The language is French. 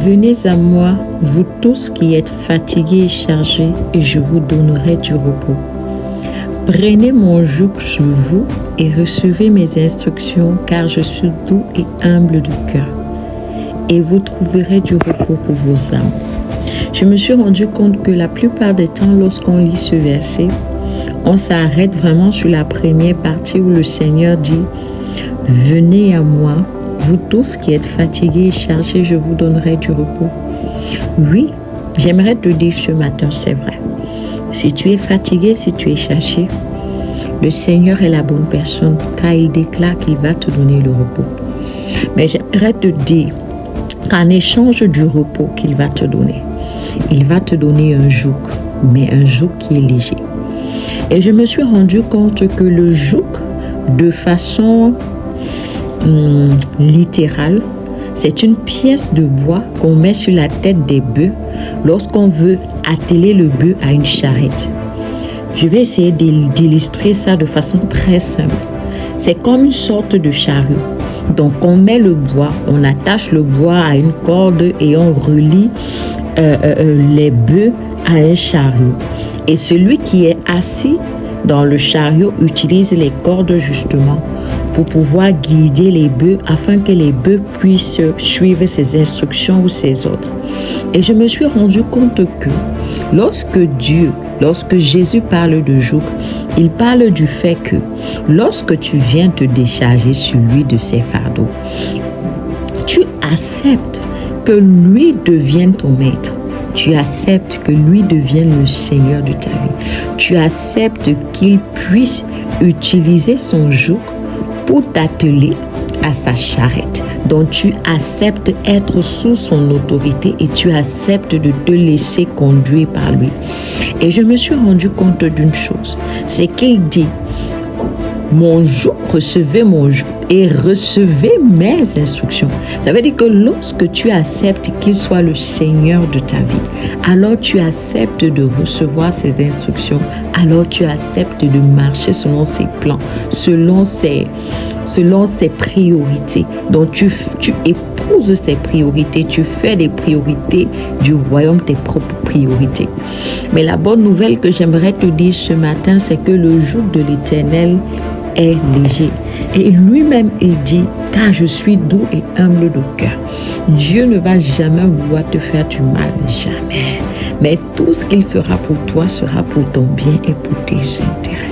Venez à moi, vous tous qui êtes fatigués et chargés, et je vous donnerai du repos. Prenez mon joug sur vous et recevez mes instructions, car je suis doux et humble de cœur. Et vous trouverez du repos pour vos âmes. Je me suis rendu compte que la plupart des temps, lorsqu'on lit ce verset, on s'arrête vraiment sur la première partie où le Seigneur dit « Venez à moi, vous tous qui êtes fatigués et chargés, je vous donnerai du repos. » Oui, j'aimerais te dire ce matin, c'est vrai. Si tu es fatigué, si tu es chargé, le Seigneur est la bonne personne car il déclare qu'il va te donner le repos. Mais j'aimerais te dire qu'en échange du repos qu'il va te donner, il va te donner un joug, mais un joug qui est léger. Et je me suis rendu compte que le joug, de façon littérale, c'est une pièce de bois qu'on met sur la tête des bœufs lorsqu'on veut atteler le bœuf à une charrette. Je vais essayer d'illustrer ça de façon très simple. C'est comme une sorte de chariot. Donc on met le bois, on attache le bois à une corde et on relie les bœufs à un chariot. Et celui qui est assis dans le chariot utilise les cordes justement pour pouvoir guider les bœufs afin que les bœufs puissent suivre ses instructions ou ses ordres. Et je me suis rendu compte que lorsque Jésus parle de joug, il parle du fait que lorsque tu viens te décharger sur lui de ses fardeaux, tu acceptes que lui devienne ton maître. Tu acceptes que lui devienne le Seigneur de ta vie. Tu acceptes qu'il puisse utiliser son joug pour t'atteler à sa charrette. Donc tu acceptes être sous son autorité et tu acceptes de te laisser conduire par lui. Et je me suis rendu compte d'une chose, c'est qu'il dit mon joug, recevez mon joug et recevez mes instructions. Ça veut dire que lorsque tu acceptes qu'il soit le Seigneur de ta vie, alors tu acceptes de recevoir ses instructions, alors tu acceptes de marcher selon ses plans, selon ses priorités. Donc tu épouses ses priorités, tu fais des priorités du royaume tes propres priorités. Mais la bonne nouvelle que j'aimerais te dire ce matin, c'est que le joug de l'Éternel est léger. Et lui-même, il dit, car je suis doux et humble de cœur. Dieu ne va jamais vouloir te faire du mal, jamais. Mais tout ce qu'il fera pour toi sera pour ton bien et pour tes intérêts.